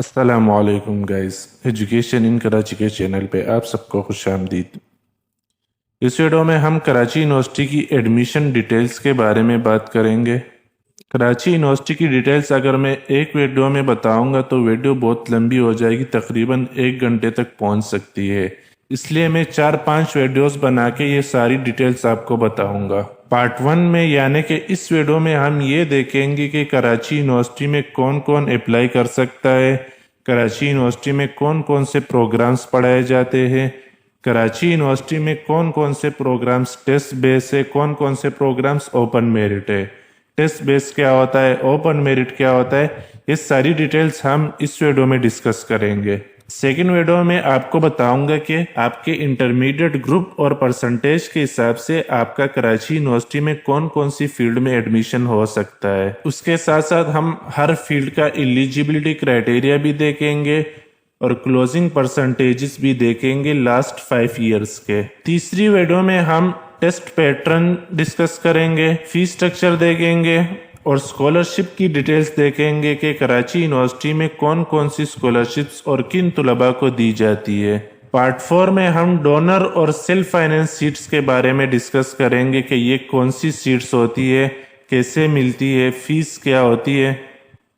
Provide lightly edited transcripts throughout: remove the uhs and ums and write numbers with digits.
अस्सलामुअलैकुम guys, education in Karachi के channel पे आप सबको खुशामदीद। इस वीडियो में हम कराची यूनिवर्सिटी की एडमिशन डिटेल्स के बारे में बात करेंगे। कराची यूनिवर्सिटी की डिटेल्स अगर मैं एक वीडियो में बताऊंगा तो वीडियो बहुत लंबी हो जाएगी, तकरीबन 1 घंटे तक पहुंच सकती है। इसलिए मैं 4-5 वीडियोस बना के ये सारी डिटेल्स आपको बताऊंगा। पार्ट 1 में यानी कि इस वीडियो में हम ये देखेंगे कि कराची यूनिवर्सिटी में कौन कौन अप्लाई कर सकता है, कराची यूनिवर्सिटी में कौन कौन से प्रोग्राम्स पढ़ाए जाते हैं, कराची यूनिवर्सिटी में कौन कौन से प्रोग्राम्स टेस्ट बेस है, कौन कौन से प्रोग्राम्स ओपन मेरिट है, टेस्ट बेस क्या होता है, ओपन मेरिट क्या होता है, ये सारी डिटेल्स हम इस वीडियो में डिस्कस करेंगे। सेकेंड वीडियो में आपको बताऊंगा कि आपके इंटरमीडिएट ग्रुप और परसेंटेज के हिसाब से आपका कराची यूनिवर्सिटी में कौन कौन सी फील्ड में एडमिशन हो सकता है। उसके साथ साथ हम हर फील्ड का एलिजिबिलिटी क्राइटेरिया भी देखेंगे और क्लोजिंग परसेंटेजेस भी देखेंगे लास्ट 5 ईयर्स के। तीसरी वीडियो में हम टेस्ट पैटर्न डिस्कस करेंगे, फीस स्ट्रक्चर देखेंगे और स्कॉलरशिप की डिटेल्स देखेंगे कि कराची यूनिवर्सिटी में कौन कौन सी स्कॉलरशिप्स और किन तलबा को दी जाती है। पार्ट 4 में हम डोनर और सेल्फ फाइनेंस सीट्स के बारे में डिस्कस करेंगे कि ये कौन सी सीट्स होती है, कैसे मिलती है, फीस क्या होती है।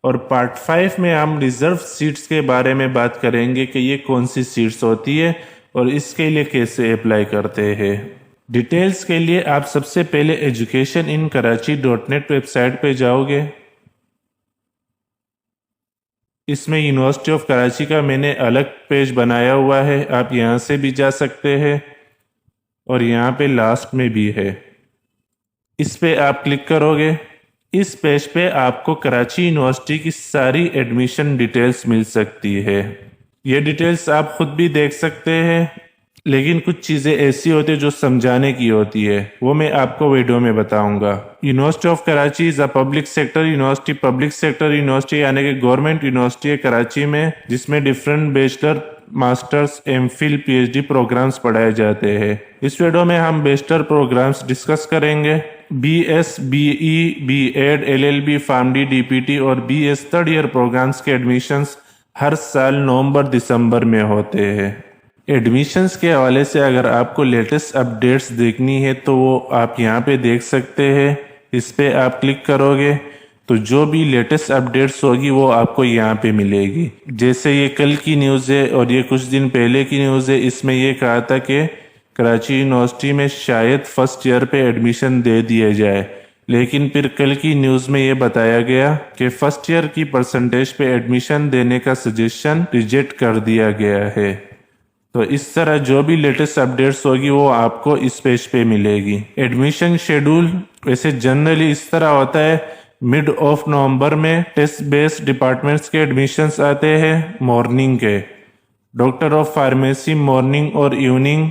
और पार्ट 5 में हम रिजर्व सीट्स के बारे में बात करेंगे कि ये कौन सी सीट्स होती है और इसके लिए कैसे अप्लाई करते हैं। डिटेल्स के लिए आप सबसे पहले educationinkarachi.net वेबसाइट पे जाओगे। इसमें यूनिवर्सिटी ऑफ कराची का मैंने अलग पेज बनाया हुआ है, आप यहाँ से भी जा सकते हैं और यहाँ पे लास्ट में भी है। इस पे आप क्लिक करोगे, इस पेज पे आपको कराची यूनिवर्सिटी की सारी एडमिशन डिटेल्स मिल सकती है। ये डिटेल्स आप खुद भी देख सकते हैं, लेकिन कुछ चीज़ें ऐसी होती है जो समझाने की होती है, वो मैं आपको वीडियो में बताऊंगा। University of Karachi is a public sector university. Public sector university यानी कि गवर्नमेंट यूनिवर्सिटी है कराची में, जिसमें different bachelor, masters, MPhil, PhD programs पढ़ाए जाते हैं। इस वीडियो में हम बैचलर प्रोग्राम्स डिस्कस करेंगे। BS, BE, B.Ed, LLB, PharmD, DPT और BS थर्ड ईयर प्रोग्राम्स के एडमिशन्स हर साल नवंबर-दिसंबर में होते हैं। एडमिशन्स के हवाले से अगर आपको लेटेस्ट अपडेट्स देखनी है तो वो आप यहाँ पे देख सकते हैं। इस पे आप क्लिक करोगे तो जो भी लेटेस्ट अपडेट्स होगी वो आपको यहाँ पे मिलेगी। जैसे ये कल की न्यूज़ है और ये कुछ दिन पहले की न्यूज़ है। इसमें ये कहा था कि कराची यूनिवर्सिटी में शायद फर्स्ट ईयर पे एडमिशन दे दिए जाए, लेकिन फिर कल की न्यूज़ में ये बताया गया कि फर्स्ट ईयर की परसेंटेज पे एडमिशन देने का सजेशन रिजेक्ट कर दिया गया है। तो इस तरह जो भी लेटेस्ट अपडेट्स होगी वो आपको इस पेज पे मिलेगी। एडमिशन शेड्यूल वैसे जनरली इस तरह होता है, मिड ऑफ नवंबर में टेस्ट बेस्ड डिपार्टमेंट्स के एडमिशन्स आते हैं मॉर्निंग के, डॉक्टर ऑफ फार्मेसी मॉर्निंग और इवनिंग,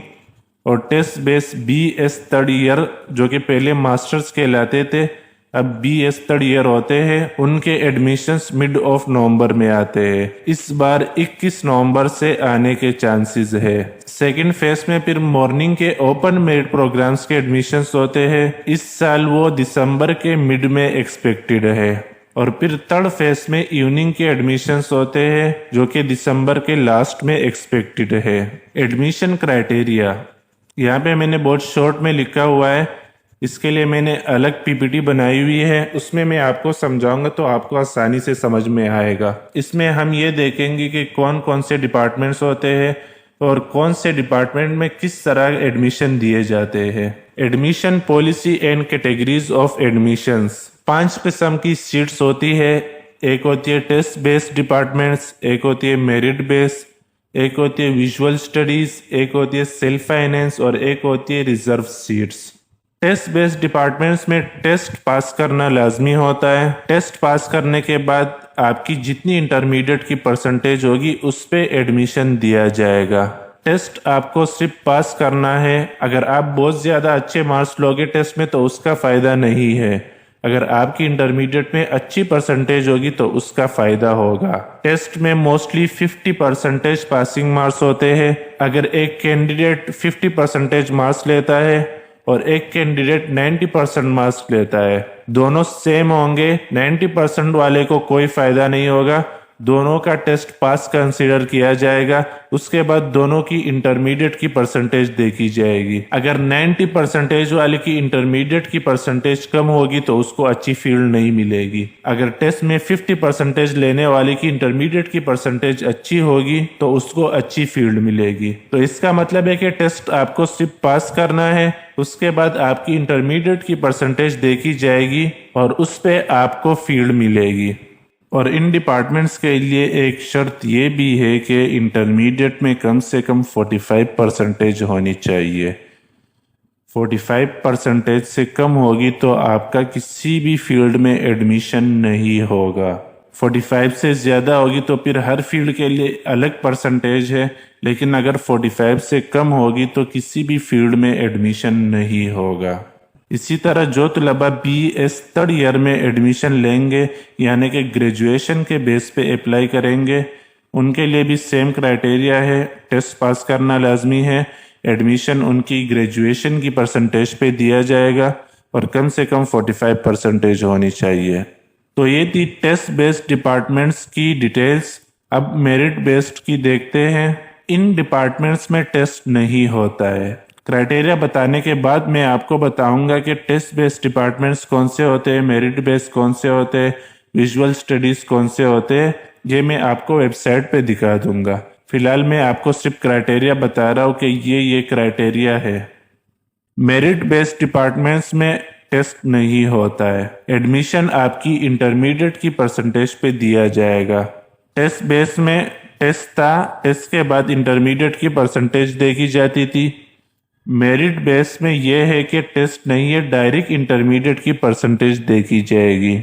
और test base BS third year जो कि पहले मास्टर्स कहलाते थे अब BS थर्ड ईयर होते हैं, उनके एडमिशन्स मिड ऑफ नवंबर में आते हैं। इस बार 21 नवंबर से आने के चांसेस है। सेकेंड फेज में फिर मॉर्निंग के ओपन मेरिट प्रोग्राम्स के एडमिशन्स होते हैं। इस साल वो दिसंबर के मिड में एक्सपेक्टेड है। और फिर थर्ड फेज में इवनिंग के एडमिशन्स होते हैं जो कि दिसंबर के लास्ट में एक्सपेक्टेड है। एडमिशन क्राइटेरिया यहाँ पे मैंने बहुत शॉर्ट में लिखा हुआ है, इसके लिए मैंने अलग PPT बनाई हुई है, उसमें मैं आपको समझाऊंगा तो आपको आसानी से समझ में आएगा। इसमें हम ये देखेंगे कि कौन कौन से डिपार्टमेंट्स होते हैं और कौन से डिपार्टमेंट में किस तरह एडमिशन दिए जाते हैं। Admission policy and categories of admissions. 5 किस्म की सीट्स होती है। एक होती है टेस्ट बेस्ड डिपार्टमेंट्स, एक होती है मेरिट बेस्ड, एक होती है विजुअल स्टडीज, एक होती है सेल्फ फाइनेंस और एक होती है reserve seats. Test based departments में टेस्ट पास करना लाजमी होता है। टेस्ट पास करने के बाद आपकी जितनी इंटरमीडिएट की परसेंटेज होगी उस पे एडमिशन दिया जाएगा। टेस्ट आपको सिर्फ पास करना है। अगर आप बहुत ज़्यादा अच्छे मार्क्स लोगे टेस्ट में तो उसका फ़ायदा नहीं है। अगर आपकी इंटरमीडिएट में अच्छी परसेंटेज होगी तो उसका फ़ायदा होगा। टेस्ट में मोस्टली 50% पासिंग मार्क्स होते हैं। अगर एक कैंडिडेट 50% मार्क्स लेता है और एक कैंडिडेट 90% मार्क्स लेता है, दोनों सेम होंगे, 90% वाले को कोई फायदा नहीं होगा, दोनों का टेस्ट पास कंसीडर किया जाएगा। उसके बाद दोनों की इंटरमीडिएट की परसेंटेज देखी जाएगी। अगर 90% वाले की इंटरमीडिएट की परसेंटेज कम होगी तो उसको अच्छी फील्ड नहीं मिलेगी। अगर टेस्ट में 50% लेने वाले की इंटरमीडिएट की परसेंटेज अच्छी होगी तो उसको अच्छी फील्ड मिलेगी। तो इसका मतलब है कि टेस्ट आपको सिर्फ पास करना है, उसके बाद आपकी इंटरमीडिएट की परसेंटेज देखी जाएगी और उस पे आपको फील्ड मिलेगी। और इन डिपार्टमेंट्स के लिए एक शर्त ये भी है कि इंटरमीडिएट में कम से कम 45% होनी चाहिए। 45% से कम होगी तो आपका किसी भी फील्ड में एडमिशन नहीं होगा। 45 से ज़्यादा होगी तो फिर हर फील्ड के लिए अलग परसेंटेज है, लेकिन अगर 45 से कम होगी तो किसी भी फील्ड में एडमिशन नहीं होगा। इसी तरह जो तलबा BS थर्ड ईयर में एडमिशन लेंगे यानी कि ग्रेजुएशन के बेस पे अप्लाई करेंगे, उनके लिए भी सेम क्राइटेरिया है, टेस्ट पास करना लाजमी है। एडमिशन उनकी ग्रेजुएशन की परसेंटेज पे दिया जाएगा और कम से कम 45% होनी चाहिए। तो ये थी टेस्ट बेस्ड डिपार्टमेंट्स की डिटेल्स। अब मेरिट बेस्ड की देखते हैं। इन डिपार्टमेंट्स में टेस्ट नहीं होता है। क्राइटेरिया बताने के बाद मैं आपको बताऊंगा कि टेस्ट बेस्ड डिपार्टमेंट्स कौन से होते हैं, मेरिट बेस्ड कौन से होते हैं, विजुअल स्टडीज कौन से होते हैं। ये मैं आपको वेबसाइट पे दिखा दूंगा। फिलहाल मैं आपको सिर्फ क्राइटेरिया बता रहा हूँ कि ये क्राइटेरिया है। मेरिट बेस्ड डिपार्टमेंट्स में टेस्ट नहीं होता है। एडमिशन आपकी इंटरमीडिएट की परसेंटेज पे दिया जाएगा। टेस्ट बेस में टेस्ट था, टेस्ट के बाद इंटरमीडिएट की परसेंटेज देखी जाती थी। मेरिट बेस में यह है कि टेस्ट नहीं है, डायरेक्ट इंटरमीडिएट की परसेंटेज देखी जाएगी।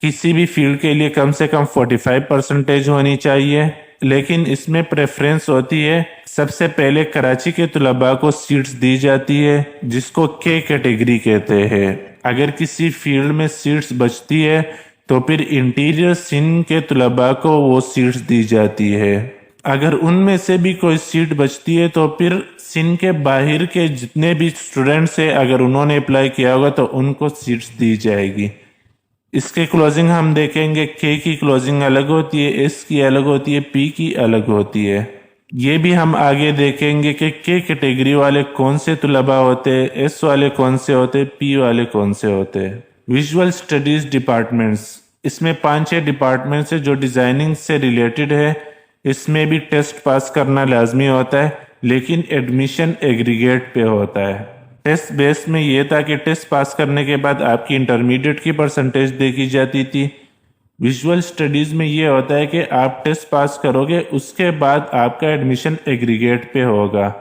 किसी भी फील्ड के लिए कम से कम 45% होनी चाहिए, लेकिन इसमें प्रेफरेंस होती है। सबसे पहले कराची के तलबा को सीट्स दी जाती है जिसको K कैटेगरी कहते हैं। अगर किसी फील्ड में सीट्स बचती है तो फिर इंटीरियर सिंध के तलबा को वो सीट्स दी जाती है। अगर उनमें से भी कोई सीट बचती है तो फिर सिंध के बाहर के जितने भी स्टूडेंट्स हैं, अगर उन्होंने अप्लाई किया होगा तो उनको सीट्स दी जाएगी। इसके क्लोजिंग हम देखेंगे। K की क्लोजिंग अलग होती है, S की अलग होती है, P की अलग होती है। ये भी हम आगे देखेंगे कि K कैटेगरी वाले कौन से तलबा होते हैं, S वाले कौन से होते हैं, P वाले कौन से होते हैं। विजुअल स्टडीज डिपार्टमेंट्स, इसमें 5-6 डिपार्टमेंट्स है जो डिजाइनिंग से रिलेटेड है। इसमें भी टेस्ट पास करना लाजमी होता है, लेकिन एडमिशन एग्रीगेट पे होता है। टेस्ट बेस में ये था कि टेस्ट पास करने के बाद आपकी इंटरमीडिएट की परसेंटेज देखी जाती थी। विजुअल स्टडीज में ये होता है कि आप टेस्ट पास करोगे, उसके बाद आपका एडमिशन एग्रीगेट पे होगा।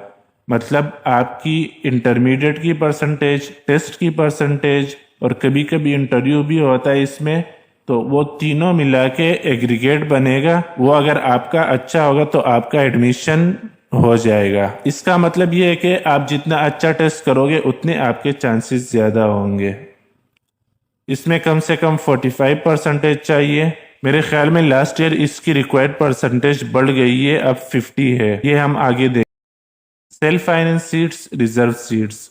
मतलब आपकी इंटरमीडिएट की परसेंटेज, टेस्ट की परसेंटेज और कभी कभी इंटरव्यू भी होता है इसमें, तो वो तीनों मिला के एग्रीगेट बनेगा। वो अगर आपका अच्छा होगा तो आपका एडमिशन हो जाएगा। इसका मतलब ये है कि आप जितना अच्छा टेस्ट करोगे उतने आपके चांसेस ज़्यादा होंगे। इसमें कम से कम 45% चाहिए। मेरे ख्याल में लास्ट ईयर इसकी रिक्वायर्ड परसेंटेज बढ़ गई है, अब 50 है। ये हम आगे देखें। Self finance seats, reserve seats,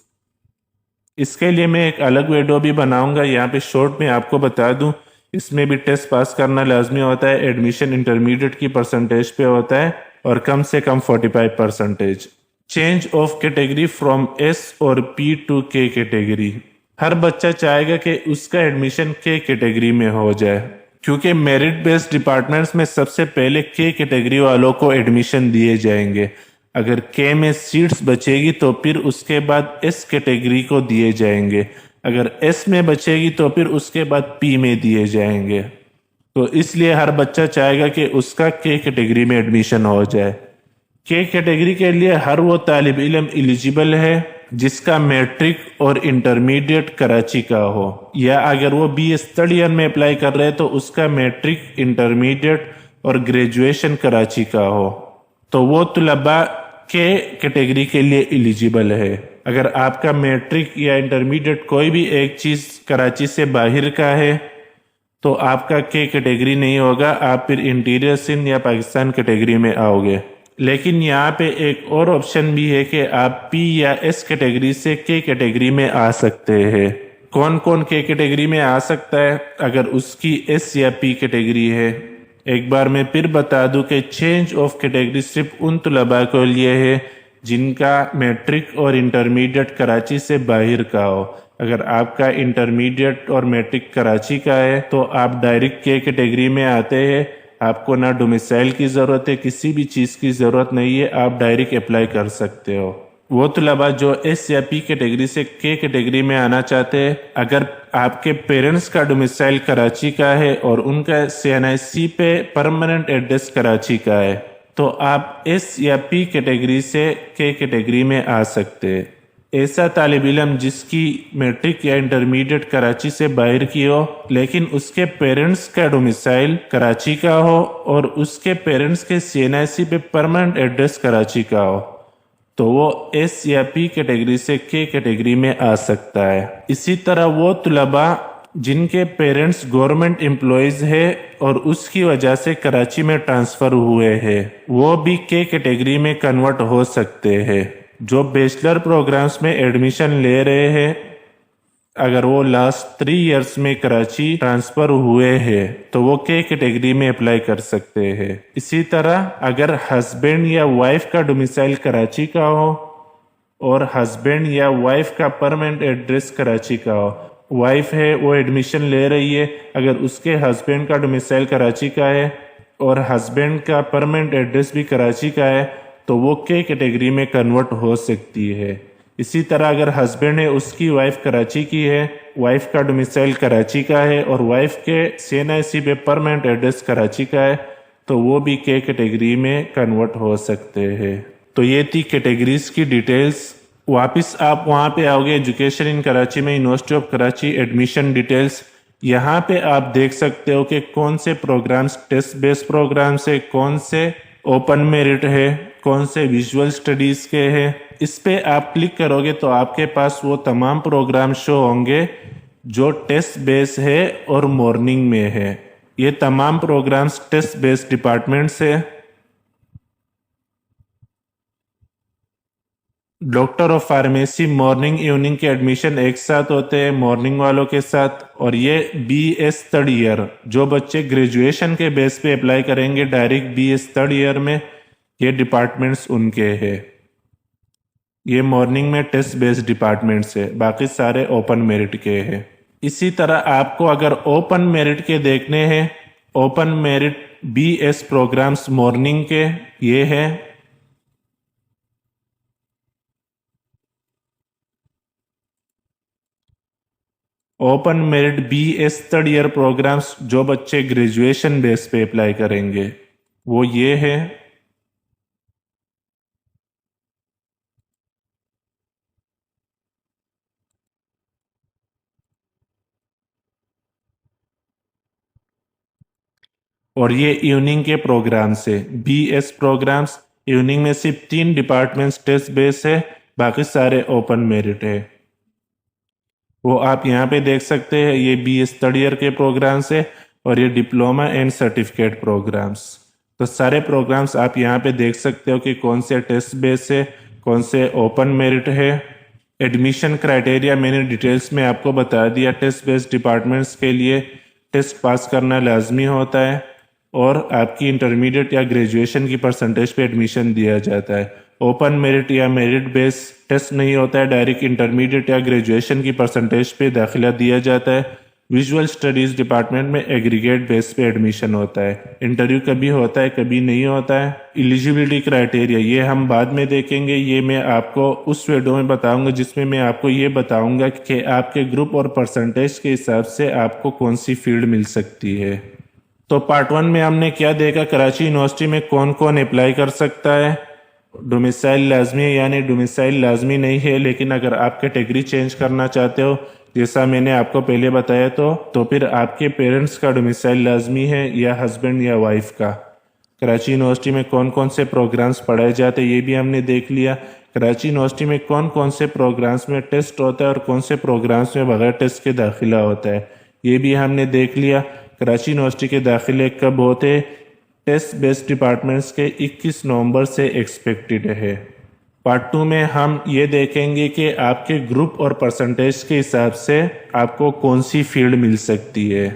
इसके लिए मैं एक अलग वीडियो भी बनाऊंगा। यहाँ पे शॉर्ट में आपको बता दूं, इसमें भी टेस्ट पास करना लाजमी होता है। एडमिशन इंटरमीडिएट की परसेंटेज पे होता है और कम से कम 45%। Change of category from S और P टू K कैटेगरी, हर बच्चा चाहेगा कि उसका एडमिशन K कैटेगरी में हो जाए, क्योंकि मेरिट बेस्ड डिपार्टमेंट्स में सबसे पहले K कैटेगरी वालों को एडमिशन दिए जाएंगे। अगर K में सीट्स बचेगी तो फिर उसके बाद S कैटेगरी को दिए जाएंगे। अगर S में बचेगी तो फिर उसके बाद P में दिए जाएंगे। तो इसलिए हर बच्चा चाहेगा कि उसका K कैटेगरी में एडमिशन हो जाए। K कैटेगरी के लिए हर वो तालिब इल्म एलिजिबल है जिसका मैट्रिक और इंटरमीडिएट कराची का हो, या अगर वो BS थर्ड ईयर में अप्लाई कर रहे हैं तो उसका मैट्रिक, इंटरमीडिएट और ग्रेजुएशन कराची का हो, तो वो तलबा K कैटेगरी के लिए एलिजिबल है। अगर आपका मैट्रिक या इंटरमीडिएट कोई भी एक चीज़ कराची से बाहर का है तो आपका K कैटेगरी नहीं होगा, आप फिर इंटीरियर सिंध या पाकिस्तान कैटेगरी में आओगे। लेकिन यहाँ पे एक और ऑप्शन भी है कि आप P या S कैटेगरी से K कैटेगरी में आ सकते हैं। कौन कौन K कैटेगरी में आ सकता है? अगर उसकी S या P कैटेगरी है एक बार मैं फिर बता दूं कि चेंज ऑफ कैटेगरी सिर्फ उन तलबा के लिए है जिनका मैट्रिक और इंटरमीडिएट कराची से बाहर का हो। अगर आपका इंटरमीडिएट और मैट्रिक कराची का है तो आप डायरेक्ट के कैटेगरी में आते हैं। आपको ना डोमिसाइल की ज़रूरत है, किसी भी चीज़ की ज़रूरत नहीं है, आप डायरेक्ट अप्लाई कर सकते हो। वो तलबा जो एस या पी कैटेगरी से के कैटेगरी में आना चाहते हैं, अगर आपके पेरेंट्स का डोमिसाइल कराची का है और उनका CNIC पे परमानेंट एड्रेस कराची का है, तो आप एस या पी कैटेगरी से के कैटेगरी में आ सकते हैं। ऐसा तालिब इल्म जिसकी मैट्रिक या इंटरमीडिएट कराची से बाहर की हो लेकिन उसके पेरेंट्स का डोमिसाइल कराची का हो और उसके पेरेंट्स के CNIC पे परमानेंट एड्रेस कराची का हो, तो वो एस या पी कैटेगरी से के कैटेगरी में आ सकता है। इसी तरह वो तलबा जिनके पेरेंट्स गवर्नमेंट एम्प्लॉयज़ है और उसकी वजह से कराची में ट्रांसफ़र हुए हैं, वो भी के कैटेगरी में कन्वर्ट हो सकते हैं। जो बैचलर प्रोग्राम्स में एडमिशन ले रहे हैं, अगर वो लास्ट 3 इयर्स में कराची ट्रांसफ़र हुए हैं तो वो के कैटेगरी में अप्लाई कर सकते हैं। इसी तरह अगर हस्बैंड या वाइफ का डोमिसाइल कराची का हो और हस्बैंड या वाइफ का परमानेंट एड्रेस कराची का हो, वाइफ है वो एडमिशन ले रही है, अगर उसके हस्बैंड का डोमिसाइल कराची का है और हस्बैंड का परमानेंट एड्रेस भी कराची का है, तो वो के कैटेगरी में कन्वर्ट हो सकती है। इसी तरह अगर हस्बैंड है उसकी वाइफ कराची की है, वाइफ का डोमिसाइल कराची का है और वाइफ के CNIC पे परमानेंट एड्रेस कराची का है, तो वो भी के कैटेगरी में कन्वर्ट हो सकते हैं। तो ये थी कैटेगरीज की डिटेल्स। वापस आप वहाँ पे आओगे एजुकेशन इन कराची में, university of Karachi admission details. यहाँ पे आप देख सकते हो कि कौन से प्रोग्राम्स टेस्ट बेस्ड प्रोग्राम्स है, कौन से ओपन मेरिट है, कौन से विजुअल स्टडीज़ के हैं। इस पे आप क्लिक करोगे तो आपके पास वो तमाम प्रोग्राम शो होंगे जो टेस्ट बेस है और मॉर्निंग में है। ये तमाम प्रोग्राम्स टेस्ट बेस्ड डिपार्टमेंट से। Doctor of pharmacy morning evening के एडमिशन एक साथ होते हैं मॉर्निंग वालों के साथ। और ये BS थर्ड ईयर जो बच्चे ग्रेजुएशन के बेस पे अप्लाई करेंगे डायरेक्ट BS थर्ड ईयर में, ये डिपार्टमेंट्स उनके हैं। ये मॉर्निंग में टेस्ट बेस्ड डिपार्टमेंट्स है, बाकी सारे ओपन मेरिट के हैं। इसी तरह आपको अगर ओपन मेरिट के देखने हैं, open merit BS programs morning के ये है। Open merit BS third year programs जो बच्चे ग्रेजुएशन बेस पे अप्लाई करेंगे वो ये है। और ये इवनिंग के प्रोग्राम्स है BS प्रोग्राम्स। इवनिंग में सिर्फ 3 डिपार्टमेंट्स टेस्ट बेस है, बाकी सारे ओपन मेरिट है। वो आप यहाँ पे देख सकते हैं, ये BS थर्ड ईयर के प्रोग्राम्स है और ये डिप्लोमा एंड सर्टिफिकेट प्रोग्राम्स। तो सारे प्रोग्राम्स आप यहाँ पे देख सकते हो कि कौन से टेस्ट बेस है, कौन से ओपन मेरिट है। एडमिशन क्राइटेरिया मैंने डिटेल्स में आपको बता दिया। टेस्ट बेस्ड डिपार्टमेंट्स के लिए टेस्ट पास करना लाजमी होता है और आपकी इंटरमीडिएट या ग्रेजुएशन की परसेंटेज पे एडमिशन दिया जाता है। ओपन मेरिट या मेरिट बेस टेस्ट नहीं होता है, डायरेक्ट इंटरमीडिएट या ग्रेजुएशन की परसेंटेज पे दाखिला दिया जाता है। विजुअल स्टडीज़ डिपार्टमेंट में एग्रीगेट बेस पे एडमिशन होता है। इंटरव्यू कभी होता है कभी नहीं होता है। एलिजिबिलिटी क्राइटेरिया ये हम बाद में देखेंगे, ये मैं आपको उस वीडियो में बताऊंगा जिसमें मैं आपको ये बताऊंगा कि आपके ग्रुप और परसेंटेज के हिसाब से आपको कौन सी फील्ड मिल सकती है। तो पार्ट 1 में हमने क्या देखा, कराची यूनिवर्सिटी में कौन कौन अप्लाई कर सकता है। डोमिसाइल लाजमी है, यानी डोमिसाइल लाजमी नहीं है, लेकिन अगर आप कैटेगरी चेंज करना चाहते हो जैसा मैंने आपको पहले बताया तो फिर आपके पेरेंट्स का डोमिसाइल लाजमी है या हस्बैंड या वाइफ का। कराची यूनिवर्सिटी में कौन कौन से प्रोग्राम्स पढ़ाए जाते हैं ये भी हमने देख लिया। कराची यूनिवर्सिटी में कौन कौन से प्रोग्राम्स में टेस्ट होता है और कौन से प्रोग्राम्स में बगैर टेस्ट के दाखिला होता है ये भी हमने देख लिया। कराची यूनिवर्सिटी के दाखिले कब होते, टेस्ट बेस्ड डिपार्टमेंट्स के 21 नवंबर से एक्सपेक्टेड है। पार्ट 2 में हम ये देखेंगे कि आपके ग्रुप और परसेंटेज के हिसाब से आपको कौन सी फील्ड मिल सकती है।